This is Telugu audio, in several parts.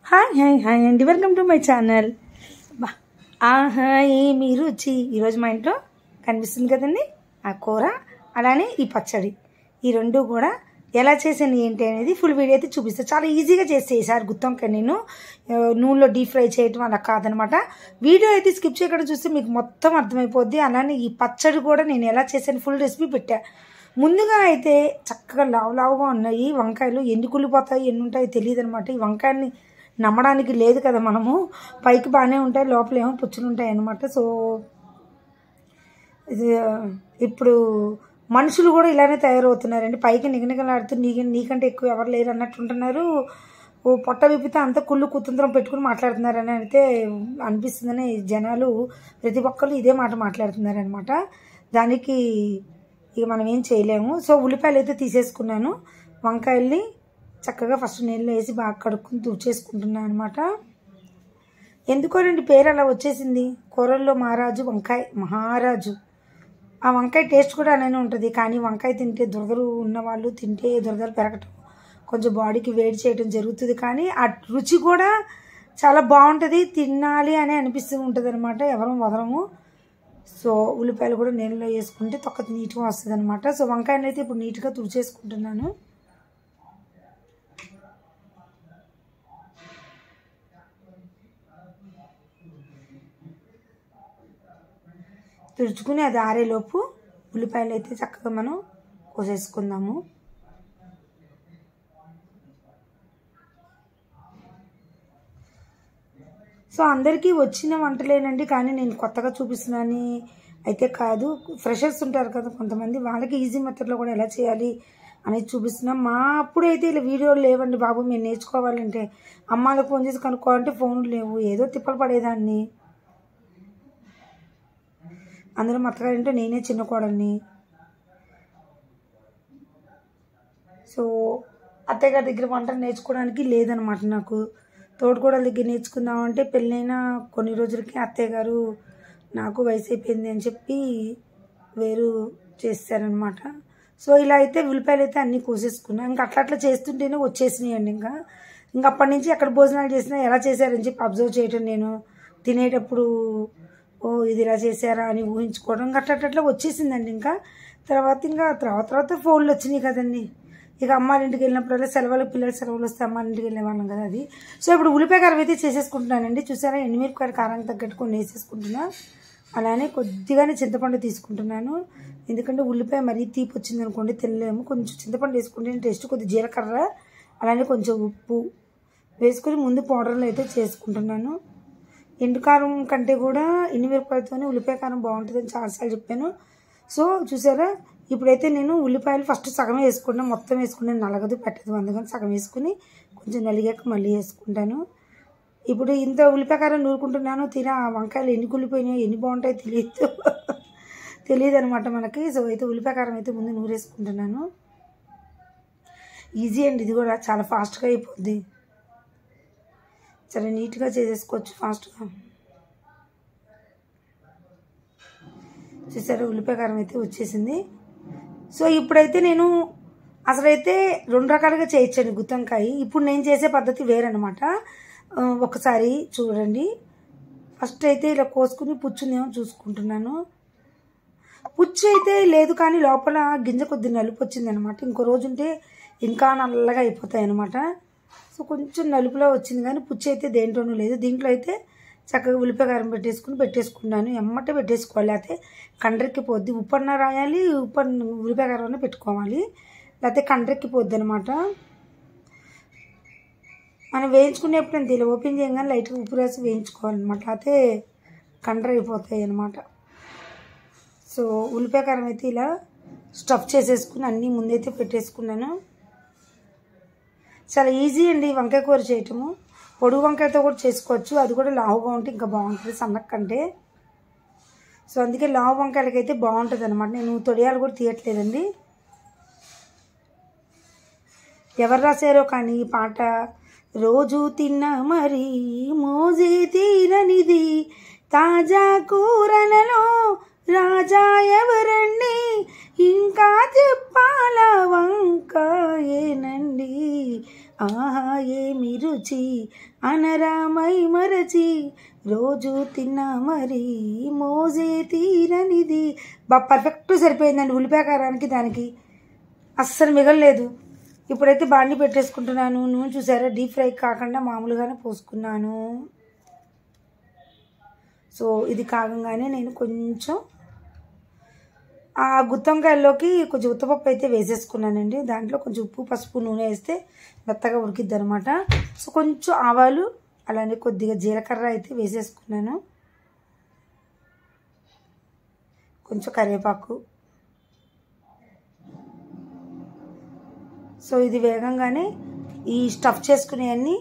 హాయ్ అండి, వెల్కమ్ టు మై ఛానల్. బా ఆహా ఏమి రుచి. ఈరోజు మా ఇంట్లో కనిపిస్తుంది కదండి ఆ కూర, అలానే ఈ పచ్చడి. ఈ రెండు కూడా ఎలా చేసాను ఏంటి అనేది ఫుల్ వీడియో అయితే చూపిస్తాను. చాలా ఈజీగా చేస్తే ఈసారి గుత్తొంకాయ నేను నూనెలో డీప్ ఫ్రై చేయటం అలా కాదనమాట. వీడియో అయితే స్కిప్ చేయకుండా చూస్తే మీకు మొత్తం అర్థమైపోద్ది. అలానే ఈ పచ్చడి కూడా నేను ఎలా చేశాను ఫుల్ రెసిపీ పెట్టా. ముందుగా అయితే చక్కగా లావుగా ఉన్నాయి వంకాయలు. ఎన్ని కుళ్ళిపోతాయి ఎన్ని ఉంటాయో తెలియదు అనమాట. ఈ వంకాయని నమ్మడానికి లేదు కదా, మనము పైకి బాగానే ఉంటాయి లోపల ఏమో పుచ్చులు ఉంటాయి అన్నమాట. సో ఇది ఇప్పుడు మనుషులు కూడా ఇలానే తయారవుతున్నారండి. పైకి నిగనిగలాడుతూ నీకంటే ఎక్కువ ఎవరు లేరు అన్నట్టు ఉంటున్నారు. పొట్ట విప్పితే అంతా కుళ్ళు కుతంత్రం పెట్టుకుని మాట్లాడుతున్నారని అయితే అనిపిస్తుందని జనాలు ప్రతి ఒక్కరు ఇదే మాట మాట్లాడుతున్నారనమాట. దానికి ఇక మనం ఏం చేయలేము. సో ఉల్లిపాయలు అయితే తీసేసుకున్నాను. వంకాయల్ని చక్కగా ఫస్ట్ నీళ్ళు వేసి బాగా కడుక్కుని తుడిచేసుకుంటున్నాను అనమాట. ఎందుకోనండి పేరు అలా వచ్చేసింది. కూరల్లో మహారాజు వంకాయ, మహారాజు. ఆ వంకాయ టేస్ట్ కూడా అలానే ఉంటుంది. కానీ వంకాయ తింటే దురదలు ఉన్నవాళ్ళు తింటే దురదలు పెరగటం, కొంచెం బాడీకి వేడి చేయడం జరుగుతుంది. కానీ ఆ రుచి కూడా చాలా బాగుంటుంది, తినాలి అని అనిపిస్తూ ఉంటుంది అనమాట. ఎవరం వదలము. సో ఉల్లిపాయలు కూడా నీళ్ళలో వేసుకుంటే తొక్క నీట్గా వస్తుంది అనమాట. సో వంకాయలు అయితే ఇప్పుడు నీట్గా తుడిచేసుకుంటున్నాను. తుడుచుకుని అది ఆరేలోపు ఉల్లిపాయలు అయితే చక్కగా మనం కోసేసుకుందాము. సో అందరికీ వచ్చిన వంటలేనండి, కానీ నేను కొత్తగా చూపిస్తున్నాను అయితే కాదు. ఫ్రెషర్స్ ఉంటారు కదా కొంతమంది, వాళ్ళకి ఈజీ మెథడ్లో కూడా ఎలా చేయాలి అనేది చూపిస్తున్నాం. మా అప్పుడు అయితే ఇలా వీడియోలు లేవండి బాబు. మేము నేర్చుకోవాలంటే అమ్మాలకు ఫోన్ చేసి కనుక్కోవాలంటే ఫోన్లు లేవు. ఏదో తిప్పలు పడేదాన్ని. అందులో మత్తగారింటో నేనే చిన్న కోడల్ని. సో అత్తయ్య గారి దగ్గర వంటలు నేర్చుకోవడానికి లేదనమాట నాకు. తోడుకోడల దగ్గర నేర్చుకుందామంటే పెళ్ళైన కొన్ని రోజులకి అత్తయ్య గారు నాకు వయసు అయిపోయింది అని చెప్పి వేరు చేస్తారనమాట. సో ఇలా అయితే ఉల్లిపాయలు అయితే అన్నీ కోసేసుకున్నాను. ఇంకా అట్లా చేస్తుంటేనే వచ్చేసినాయండి. ఇంకా అప్పటి నుంచి ఎక్కడ భోజనాలు చేసినా ఎలా చేశారని చెప్పి అబ్జర్వ్ చేయటం, నేను తినేటప్పుడు ఓ ఇది ఇలా చేశారా అని ఊహించుకోవడం అట్లా వచ్చేసిందండి. ఇంకా తర్వాత ఫోన్లు వచ్చినాయి కదండి. ఇక అమ్మారింటికి వెళ్ళినప్పుడల్లా సెలవులు, పిల్లల సెలవులు వస్తే అమ్మారింటికి వెళ్ళేవాళ్ళం కదా అది. సో ఇప్పుడు ఉల్లిపాయ కారం అయితే చేసేసుకుంటున్నానండి. చూసారా, ఎండుమిరపకాయల కారానికి తగ్గట్టు కొన్ని వేసేసుకుంటున్నా. అలానే కొద్దిగానే చింతపండు తీసుకుంటున్నాను. ఎందుకంటే ఉల్లిపాయ మరీ తీపి వచ్చింది అనుకోండి తినలేము. కొంచెం చింతపండు వేసుకుంటే టేస్ట్, కొద్ది జీలకర్ర, అలానే కొంచెం ఉప్పు వేసుకుని ముందు పౌడర్లు అయితే చేసుకుంటున్నాను. ఎండుకారం కంటే కూడా ఎండుమిరపకాయలతోనే ఉల్లిపాయ కారం బాగుంటుందని చాలాసార్లు చెప్పాను. సో చూసారా, ఇప్పుడైతే నేను ఉల్లిపాయలు ఫస్ట్ సగం వేసుకున్నాను. మొత్తం వేసుకున్నాను, నలగదు పెట్టదు, అందుకని సగం వేసుకుని కొంచెం నలిగాక మళ్ళీ వేసుకుంటాను. ఇప్పుడు ఇంత ఉల్లిపాయ కారం నూరుకుంటున్నాను. తీరా వంకాయలు ఎన్ని కుళ్ళిపోయినాయో ఎన్ని బాగుంటాయో తెలియదు అనమాట మనకి. సో అయితే ఉల్లిపాయ కారం అయితే ముందు నూరేసుకుంటున్నాను. ఈజీ అండి, ఇది కూడా చాలా ఫాస్ట్గా అయిపోద్ది. చాలా నీట్గా చేసేసుకోవచ్చు ఫాస్ట్గా. చూసారా, ఉల్లిపాయ కారం అయితే వచ్చేసింది. సో ఇప్పుడైతే నేను అసలైతే రెండు రకాలుగా చేయొచ్చండి గుత్తొంకాయ. ఇప్పుడు నేను చేసే పద్ధతి వేరనమాట. ఒకసారి చూడండి. ఫస్ట్ అయితే ఇలా కోసుకుని పుచ్చునేమో చూసుకుంటున్నాను. పుచ్చు అయితే లేదు, కానీ లోపల గింజ కొద్ది నలుపు వచ్చింది అనమాట. ఇంకో రోజు ఉంటే ఇంకా నల్లగా అయిపోతాయి అనమాట. సో కొంచెం నలుపులో వచ్చింది, కానీ పుచ్చు అయితే దేంట్లోనూ లేదు. దీంట్లో అయితే చక్కగా ఉల్లిపాయ కారం పెట్టేసుకున్నాను. ఎమ్మటే పెట్టేసుకోవాలి, అయితే కండ్రెక్కి పోద్ది. ఉప్పన్న రాయాలి, ఉల్లిపాయ కారం పెట్టుకోవాలి, లేకపోతే కండ్రెక్కి పోద్ది అనమాట. మనం వేయించుకునేప్పుడు అంతే, ఇలా ఓపెన్ చేయగానే లైట్గా ఉప్పు రాసి వేయించుకోవాలన్నమాట, అయితే కండ్ర అయిపోతాయి అనమాట. సో ఉల్లిపాయ కారం అయితే ఇలా స్టఫ్ చేసేసుకుని అన్నీ ముందైతే పెట్టేసుకున్నాను. చాలా ఈజీ అండి వంకాయ కూర చేయటము. పొడుగు వంకాయతో కూడా చేసుకోవచ్చు, అది కూడా లావుగా ఉంటే ఇంకా బాగుంటుంది సన్నక కంటే. సో అందుకే లావు వంకాయలకైతే బాగుంటుంది అనమాట. నేను తొడియాలు కూడా తీయట్లేదండి. ఎవరు రాశారో కానీ ఈ పాట, రోజు తిన్నా మరి మోజీ తీరనిది, తాజా కూరలలో రాజా ఎవరండి, ఇంకా చెప్పాల వంకాయేనండి, ఆహా ఏమి రుచి అనరామై మరచి రోజు తిన్నా మరి మోజే తీరనిది. పర్ఫెక్ట్ సరిపోయిందండి ఉల్లిపాయ కారానికి దానికి, అస్సలు మిగలలేదు. ఇప్పుడైతే బాండి పెట్టేసుకుంటున్నాను. నూనె చూసారా, డీప్ ఫ్రై కాకుండా మామూలుగానే పోసుకున్నాను. సో ఇది కాగంగానే నేను కొంచెం ఆ గుత్తొంకాయల్లోకి కొంచెం ఉత్తపప్పు అయితే వేసేసుకున్నానండి. దాంట్లో కొంచెం ఉప్పు పసుపు నూనె వేస్తే మెత్తగా ఉడికిద్ది అనమాట. సో కొంచెం ఆవాలు అలానే కొద్దిగా జీలకర్ర అయితే వేసేసుకున్నాను. కొంచెం కరివేపాకు. సో ఇది వేగంగానే ఈ స్టఫ్ చేసుకునేవన్నీ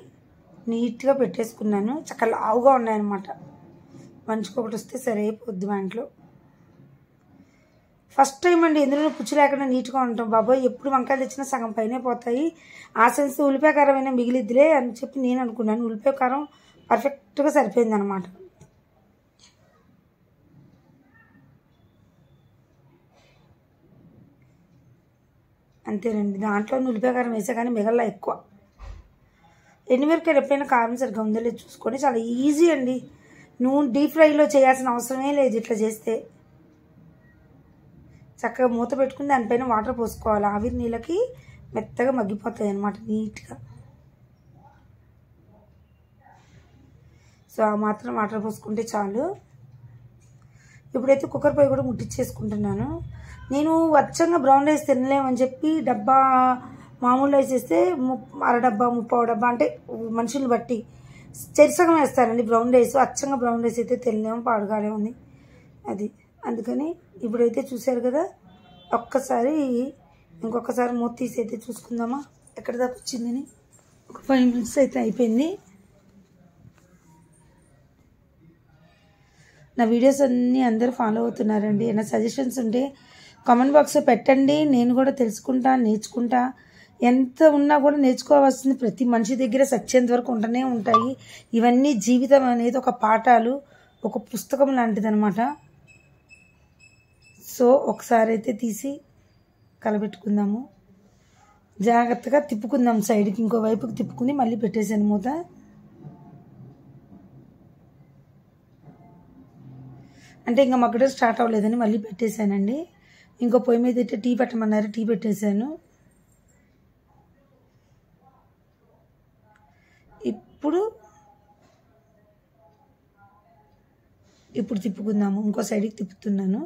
నీట్గా పెట్టేసుకున్నాను. చక్కగా లావుగా ఉన్నాయన్నమాట. మంచిగా ఒకటి వస్తే సరే అయిపోద్ది దాంట్లో. ఫస్ట్ టైం అండి ఎందులో పుచ్చు లేకుండా నీట్గా ఉంటాం. బాబోయ్ ఎప్పుడు వంకాయలు తెచ్చినా సగం పైనే పోతాయి, ఆ సెన్స్ ఉల్లిపాయ కారం అయినా మిగిలిద్దిలే అని చెప్పి నేను అనుకున్నాను. ఉల్లిపాయ కారం పర్ఫెక్ట్గా సరిపోయింది అనమాట. అంతేనండి, దాంట్లో ఉల్లిపాయ కారం వేసా కానీ మిగల్లా ఎక్కువ. ఎండుమిరపకాయలు ఎప్పుడైనా కారం సరిగ్గా ఉందో లేదు చూసుకొని. చాలా ఈజీ అండి, నూనె డీప్ ఫ్రైలో చేయాల్సిన అవసరమే లేదు. ఇట్లా చేస్తే చక్కగా మూత పెట్టుకుని దానిపైన వాటర్ పోసుకోవాలి. ఆవిరి నీళ్ళకి మెత్తగా మగ్గిపోతాయి అన్నమాట నీట్గా. సో ఆ మాత్రం వాటర్ పోసుకుంటే చాలు. ఇప్పుడైతే కుక్కర్ పొయ్యి కూడా ముట్టించేసుకుంటున్నాను. నేను అచ్చంగా బ్రౌన్ రైస్ తినలేమని చెప్పి డబ్బా మామూలు రైస్ వేస్తే అర డబ్బా ముప్పావు డబ్బా అంటే మనుషుల్ని బట్టి చెరిసగం వేస్తానండి బ్రౌన్ రైస్. అచ్చంగా బ్రౌన్ రైస్ అయితే తినలేము, పాడుగానే ఉంది అది. అందుకని ఇప్పుడైతే చూసారు కదా, ఒక్కసారి ఇంకొకసారి మూత తీసి అయితే చూసుకుందామా ఎక్కడ దాకా వచ్చిందని. ఒక 5 minutes అయితే అయిపోయింది. నా వీడియోస్ అన్నీ అందరూ ఫాలో అవుతున్నారండి. ఏమైనా సజెషన్స్ ఉంటే కామెంట్ బాక్స్లో పెట్టండి, నేను కూడా తెలుసుకుంటా, నేర్చుకుంటా. ఎంత ఉన్నా కూడా నేర్చుకోవాల్సింది ప్రతి మనిషి దగ్గర సత్యంత వరకు ఉంటూనే ఉంటాయి. ఇవన్నీ జీవితం అనేది ఒక పాఠాలు, ఒక పుస్తకం లాంటిది అనమాట. సో ఒకసారి అయితే తీసి కలబెట్టుకుందాము, జాగ్రత్తగా తిప్పుకుందాం సైడ్కి, ఇంకో వైపుకి తిప్పుకుంది మళ్ళీ పెట్టేసాను మూత. అంటే ఇంకా మగ్గడం స్టార్ట్ అవ్వలేదని మళ్ళీ పెట్టేశానండి. ఇంకో పొయ్యి మీద అయితే టీ పెట్టమన్నారు, టీ పెట్టేశాను. ఇప్పుడు తిప్పుకుందాము, ఇంకో సైడ్కి తిప్పుతున్నాను.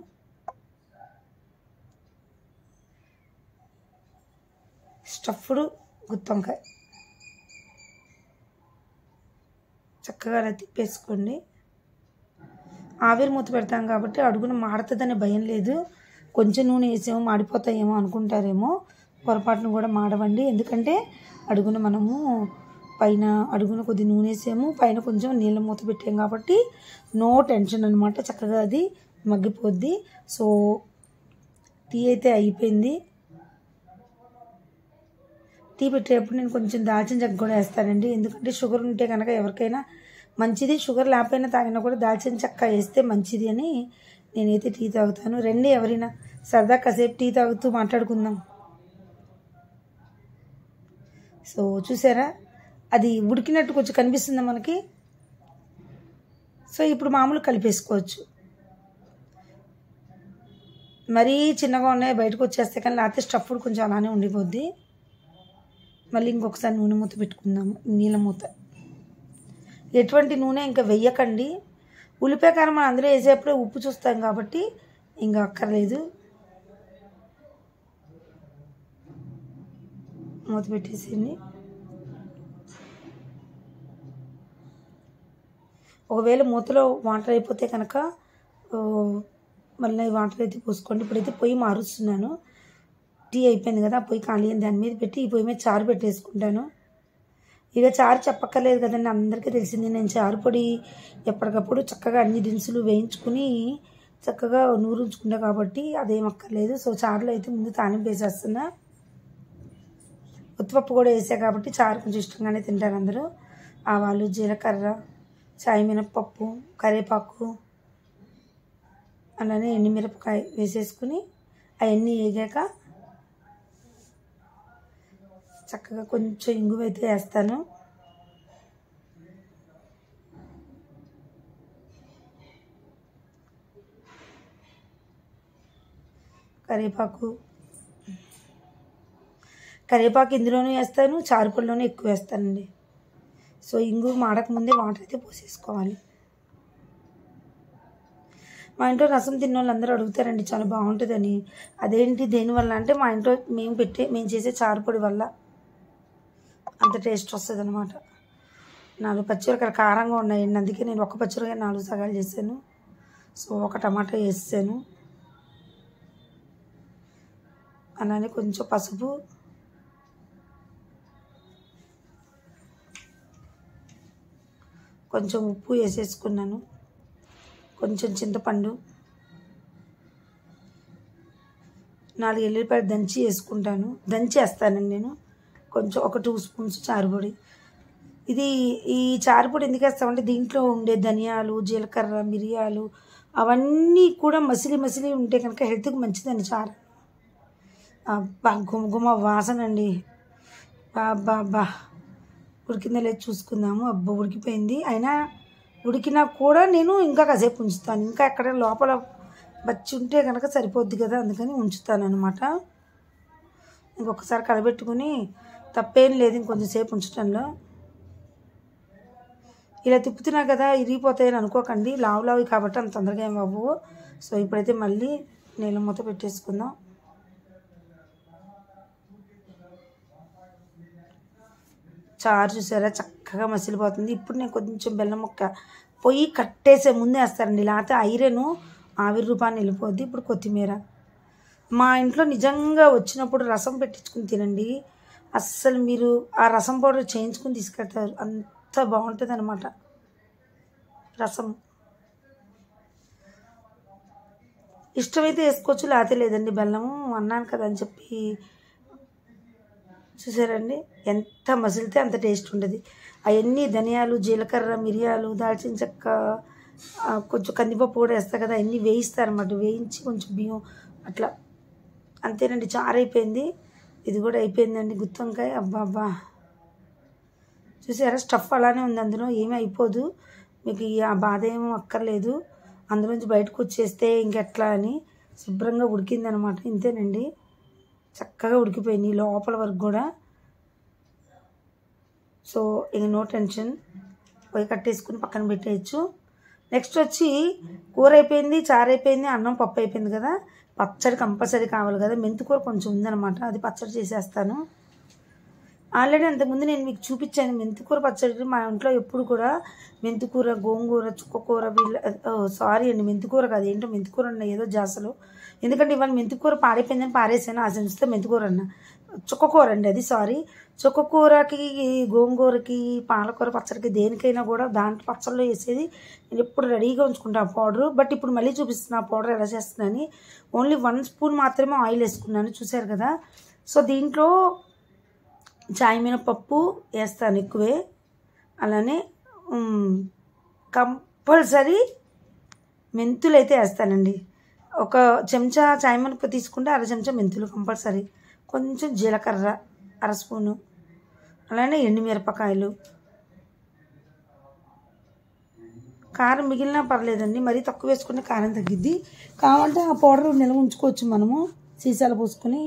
స్టఫ్డ్ గుత్తొంకాయ చక్కగా అలా తిప్పేసుకోండి. ఆవిరి మూత పెడతాం కాబట్టి అడుగున మాడుతుందనే భయం లేదు. కొంచెం నూనె వేసేమో మాడిపోతాయేమో అనుకుంటారేమో, పొరపాటును కూడా మాడవండి. ఎందుకంటే అడుగున మనము పైన అడుగున కొద్ది నూనె వేసాము, పైన కొంచెం నీళ్ళ మూత పెట్టాం కాబట్టి నో టెన్షన్ అనమాట. చక్కగా అది మగ్గిపోద్ది. సో టీ అయితే అయిపోయింది. టీ పెట్టేటప్పుడు నేను కొంచెం దాల్చిన చెక్క కూడా వేస్తానండి, ఎందుకంటే షుగర్ ఉంటే కనుక ఎవరికైనా మంచిది. షుగర్ లేకపోయినా తాగినా కూడా దాల్చిన చెక్క వేస్తే మంచిది అని నేనైతే టీ తాగుతాను. రండి ఎవరైనా సరదా కాసేపు టీ తాగుతూ మాట్లాడుకుందాం. సో చూసారా, అది ఉడికినట్టు కొంచెం కనిపిస్తుందా మనకి. సో ఇప్పుడు మామూలు కలిపేసుకోవచ్చు. మరీ చిన్నగా ఉన్నాయి బయటకు వచ్చేస్తే, కానీ లేకపోతే స్టఫ్డ్ కొంచెం అలానే ఉండిపోద్ది. మళ్ళీ ఇంకొకసారి నూనె మూత పెట్టుకుందాము, నీళ్ళ మూత. ఎటువంటి నూనె ఇంకా వెయ్యకండి. ఉల్లిపాయ కారం మనం అందులో వేసేటప్పుడే ఉప్పు చూస్తాం కాబట్టి ఇంకా అక్కర్లేదు. మూత పెట్టేసింది. ఒకవేళ మూతలో వాటర్ అయిపోతే కనుక మళ్ళీ వాటర్ అయితే పోసుకోండి. ఇప్పుడైతే పొయ్యి మారుస్తున్నాను. టీ అయిపోయింది కదా, పొయ్యి ఖాళీ అని దాని మీద పెట్టి ఈ పొయ్యి మీద చారు పెట్టేసుకుంటాను. ఇక చారు చెప్పక్కర్లేదు కదండి, అందరికీ తెలిసింది. నేను చారు పొడి ఎప్పటికప్పుడు చక్కగా అన్ని దినుసులు వేయించుకుని చక్కగా నూరుంచుకుంటా కాబట్టి అదేం అక్కర్లేదు. సో చారులో అయితే ముందు తాలింపు వేసేస్తున్నా. ఉత్తిపప్పు కూడా వేసా కాబట్టి చారు కొంచెం ఇష్టంగానే తింటారు అందరూ. ఆవాలు, జీలకర్ర, చాయ్ మినప్పప్పు, కరివేపాకు, అలానే ఎండుమిరపకాయ వేసేసుకుని అవన్నీ వేగాక చక్కగా కొంచెం ఇంగువ అయితే వేస్తాను. కరివేపాకు ఇందులోనే వేస్తాను, చారుపొడిలోనే ఎక్కువ వేస్తానండి. సో ఇంగువ మాడకముందే వాటర్ అయితే పోసేసుకోవాలి. మా ఇంట్లో రసం తిన్న వాళ్ళు అందరూ అడుగుతారండి చాలా బాగుంటుందని. అదేంటి దేనివల్ల అంటే మా ఇంట్లో మేము చేసే చారుపొడి వల్ల అంత టేస్ట్ వస్తుంది అనమాట. 4 పచ్చిమిరపకాయలు కారంగా ఉన్నాయండి, అందుకే నేను ఒక పచ్చిమిరపకాయ 4 సగాలు చేశాను. సో ఒక టమాటా వేసాను. అలానే కొంచెం పసుపు, కొంచెం ఉప్పు వేసేసుకున్నాను, కొంచెం చింతపండు, 4 ఎల్లిపాయలు దంచి వేస్తానండి నేను. కొంచెం ఒక 2 స్పూన్స్ చారుపొడి. ఈ చారుపొడి ఎందుకు వేస్తామంటే దీంట్లో ఉండే ధనియాలు, జీలకర్ర, మిరియాలు అవన్నీ కూడా మసిలి ఉంటే కనుక హెల్త్కి మంచిదండి. చారు గుమ వాసన అండి. బాబా ఉడికిందో లేదు చూసుకుందాము. అబ్బా ఉడికిపోయింది. అయినా ఉడికినా కూడా నేను ఇంకా కాసేపు ఉంచుతాను. ఇంకా ఎక్కడ లోపల బచ్చి ఉంటే కనుక సరిపోద్ది కదా, అందుకని ఉంచుతాను అనమాట. ఇంకొకసారి కలబెట్టుకుని తప్పేం లేదు ఇంకొంచెం సేపు ఉంచడంలో. ఇలా తిప్పుతున్నా కదా ఇరిగిపోతాయని అనుకోకండి, లావు కాబట్టి అంత తొందరగా ఏం అవ్వవు. సో ఇప్పుడైతే మళ్ళీ నీళ్ళ మూత పెట్టేసుకుందాం. చారు చూసారా చక్కగా మసిలిపోతుంది. ఇప్పుడు నేను కొంచెం బెల్లం ముక్క పొయ్యి కట్టేసే ముందే వేస్తానండి, లేకపోతే ఐరన్ ఆవిరి రూపాన్ని వెళ్ళిపోద్ది. ఇప్పుడు కొత్తిమీర. మా ఇంట్లో నిజంగా వచ్చినప్పుడు రసం పెట్టించుకుని తినండి, అస్సలు మీరు ఆ రసం పౌడర్ చేయించుకుని తీసుకెళ్తారు, అంత బాగుంటుంది అనమాట రసం. ఇష్టమైతే వేసుకోవచ్చు, లేకపోతే లేదండి. బెల్లము అన్నాను కదా అని చెప్పి చూసారండి ఎంత మసిలితే అంత టేస్ట్ ఉంటుంది. అవన్నీ ధనియాలు, జీలకర్ర, మిరియాలు, దాల్చిన చెక్క, కొంచెం కందిపప్పు కూడా వేస్తారు కదా, అవన్నీ వేయిస్తారన్నమాట. వేయించి కొంచెం బియ్యం అట్లా. అంతేనండి, చారు అయిపోయింది. ఇది కూడా అయిపోయిందండి. గుత్తి వంకాయ అబ్బా చూసారా స్టఫ్ అలానే ఉంది, అందులో ఏమీ అయిపోదు. మీకు ఆ బాధ ఏమో అక్కర్లేదు. అందులోంచి బయటకు వచ్చేస్తే ఇంకెట్లా అని శుభ్రంగా ఉడికిందనమాట. ఇంతేనండి, చక్కగా ఉడికిపోయింది లోపల వరకు కూడా. సో ఇంక నో టెన్షన్, పొయ్యి కట్టేసుకుని పక్కన పెట్టేయచ్చు. నెక్స్ట్ వచ్చి కూర అయిపోయింది, చారు అయిపోయింది, అన్నం పప్పు అయిపోయింది కదా. పచ్చడి కంపల్సరీ కావాలి కదా. మెంతికూర కొంచెం ఉందన్నమాట, అది పచ్చడి చేసేస్తాను. ఆల్రెడీ అంతకుముందు నేను మీకు చూపించాను మెంతికూర పచ్చడి. మా ఇంట్లో ఎప్పుడు కూడా మెంతికూర, గోంగూర, చుక్కకూర మెంతికూర కాదు, ఏంటో మెంతికూర అన్న ఏదో జాసలు. ఎందుకంటే ఇవాళ మెంతికూర పాడైపోయిందని పారేసాను, ఆ సెన్స్తో మెంతికూర అన్న. చుక్కకూర అండి అది, చుక్కకూరకి, గోంగూరకి, పాలకూర పచ్చడికి దేనికైనా కూడా దాంట్లో పచ్చళ్ళు వేసేది నేను ఎప్పుడు రెడీగా ఉంచుకుంటాను పౌడరు. బట్ ఇప్పుడు మళ్ళీ చూపిస్తున్నా పౌడర్ ఎలా చేస్తున్నాను. ఓన్లీ 1 స్పూన్ మాత్రమే ఆయిల్ వేసుకున్నాను, చూసారు కదా. సో దీంట్లో చాయ్ మినపప్పు వేస్తాను ఎక్కువే. అలానే కంపల్సరీ మెంతులు అయితే వేస్తానండి. 1 చెంచా చాయ్ మినపప్పు తీసుకుంటే 1/2 చెంచా మెంతులు కంపల్సరీ. కొంచెం జీలకర్ర 1/2 స్పూను. అలానే ఎండుమిరపకాయలు. కారం మిగిలినా పర్లేదండి, మరీ తక్కువ వేసుకుంటే కారం తగ్గిద్ది. కావాలంటే ఆ పౌడర్ నిల్వ ఉంచుకోవచ్చు మనము సీసాలు పోసుకొని.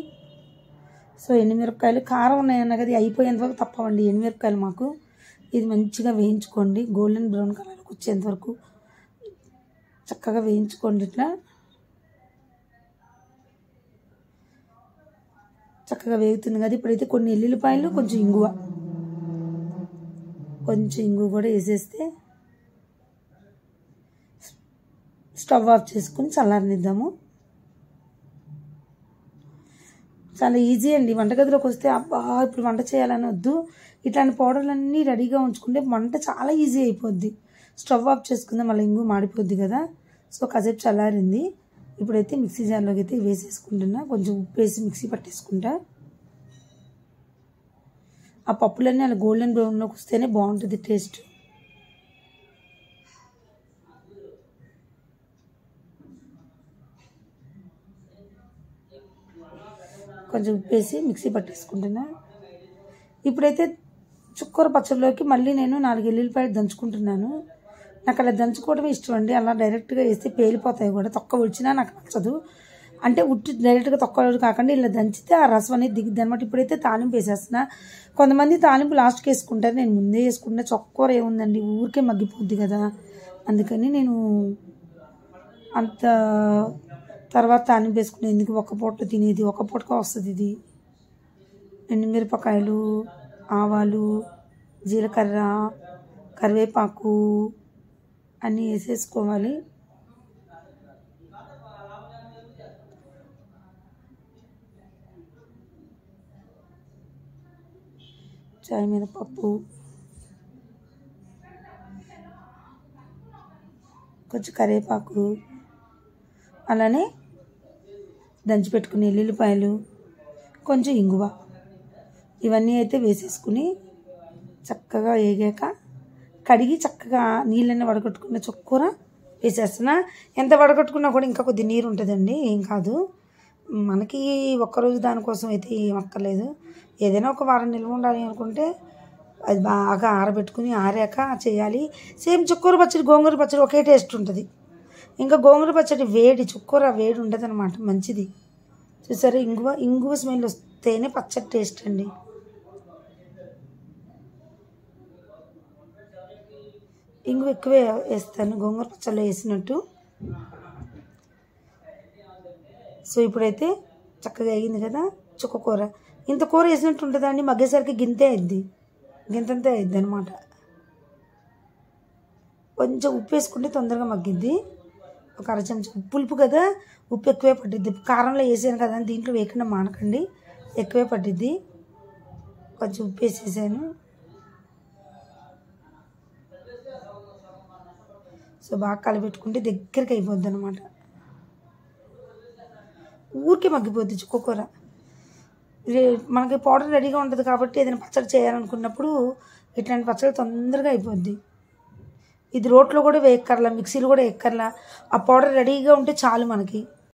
సో ఎండుమిరపకాయలు కారం ఉన్నాయన్న కదా, అయిపోయేంత వరకు తప్పవండి ఎండుమిరపకాయలు మాకు. ఇది మంచిగా వేయించుకోండి, గోల్డెన్ బ్రౌన్ కలర్కి వచ్చేంత వరకు చక్కగా వేయించుకోండి. ఇట్లా చక్కగా వేగుతుంది కదా. ఇప్పుడైతే కొన్ని ఎల్లుల్లిపాయలు, కొంచెం ఇంగువ కూడా వేసేస్తే స్టవ్ ఆఫ్ చేసుకుని చల్లారనిద్దాము. చాలా ఈజీ అండి. వంటగదిలోకి వస్తే అబ్బా ఇప్పుడు వంట చేయాలని వద్దు, ఇట్లాంటి పౌడర్లన్నీ రెడీగా ఉంచుకుంటే వంట చాలా ఈజీ అయిపోద్ది. స్టవ్ ఆఫ్ చేసుకుందాం, మళ్ళీ ఇంగు మాడిపోద్ది కదా. సో కాసేపు చల్లారింది. ఇప్పుడైతే మిక్సీ జార్లోకి అయితే వేసేసుకుంటున్నా. కొంచెం ఉప్పు వేసి మిక్సీ పట్టేసుకుంటా. ఆ పప్పులన్నీ అలా గోల్డెన్ బ్రౌన్లోకి వస్తేనే బాగుంటుంది టేస్ట్. కొంచెం ఉప్పు వేసి మిక్సీ పట్టేసుకుంటున్నా. ఇప్పుడైతే చుక్కూర పచ్చడిలోకి మళ్ళీ నేను 4 ఎల్లుల్లిపాయలు దంచుకుంటున్నాను. నాకు అలా దంచుకోవడమే ఇష్టం అండి. అలా డైరెక్ట్గా వేస్తే పేలిపోతాయి కూడా, తొక్క వచ్చినా నాకు నచ్చదు. అంటే ఉట్టి డైరెక్ట్గా తొక్క కాకుండా ఇలా దంచితే ఆ రసం అనేది దిగుద్ది అనమాట. ఇప్పుడైతే తాలింపు వేసేస్తున్నా. కొంతమంది తాలింపు లాస్ట్కి వేసుకుంటారు, నేను ముందే వేసుకుంటే చుక్కూర ఏముందండి ఊరికే మగ్గిపోద్ది కదా, అందుకని నేను అంత తర్వాత తాలింపు వేసుకునే ఎందుకు, ఒక్క పూట తినేది ఒక్క పూటగా వస్తుంది ఇది. ఎండుమిరపకాయలు, ఆవాలు, జీలకర్ర, కరివేపాకు అన్నీ వేసేసుకోవాలి. చాయ్ మినపప్పు, కొంచెం కరివేపాకు, అలానే దంచి పెట్టుకుని ఎల్లుల్లిపాయలు, కొంచెం ఇంగువ, ఇవన్నీ అయితే వేసేసుకుని చక్కగా వేగాక కడిగి చక్కగా నీళ్ళన్నీ వడగట్టుకున్న చుక్కూర వేసేస్తున్నా. ఎంత వడగట్టుకున్నా కూడా ఇంకా కొద్ది నీరు ఉంటుందండి, ఏం కాదు. మనకి ఒక్కరోజు దానికోసం అయితే ఏం అక్కర్లేదు. ఏదైనా ఒక వారం నిల్వ ఉండాలి అనుకుంటే అది బాగా ఆరబెట్టుకుని ఆరాక చేయాలి. సేమ్ చుక్కూర పచ్చడి, గోంగూర పచ్చడి ఒకే టేస్ట్ ఉంటుంది. ఇంకా గోంగూర పచ్చడి వేడి, చుక్కూర వేడి ఉండదు అనమాట, మంచిది. చూసారా, ఇంగువ స్మెల్ వస్తేనే పచ్చడి టేస్ట్ అండి. ఇంగువ ఎక్కువే వేస్తాను గోంగూర పచ్చడిలో వేసినట్టు. సో ఇప్పుడైతే చక్కగా అయ్యింది కదా చుక్కకూర. ఇంత కూర వేసినట్టు ఉంటుందండి, మగ్గేసరికి గింతే అయింది, గింతంతే అయింది అనమాట. కొంచెం ఉప్పు వేసుకుంటే తొందరగా మగ్గిద్ది. ఒక అర చెంచా పులుపు కదా, ఉప్పు ఎక్కువే పట్టిద్ది. కారంలో వేసాను కదా అని దీంట్లో వేయకుండా మానకండి, ఎక్కువే పట్టిద్ది. కొంచెం ఉప్పు వేసేసాను. సో బాగా కలిపెట్టుకుంటే దగ్గరికి అయిపోద్ది అనమాట, ఊరికే మగ్గిపోద్ది చుక్కకూర. మనకి పౌడర్ రెడీగా ఉంటుంది కాబట్టి ఏదైనా పచ్చడి చేయాలనుకున్నప్పుడు ఇట్లాంటి పచ్చడి తొందరగా అయిపోద్ది. ఇది రోట్లో కూడా వేయక్కర్లా, మిక్సీలో కూడా వేయక్కర్లా, ఆ పౌడర్ రెడీగా ఉంటే చాలు మనకి.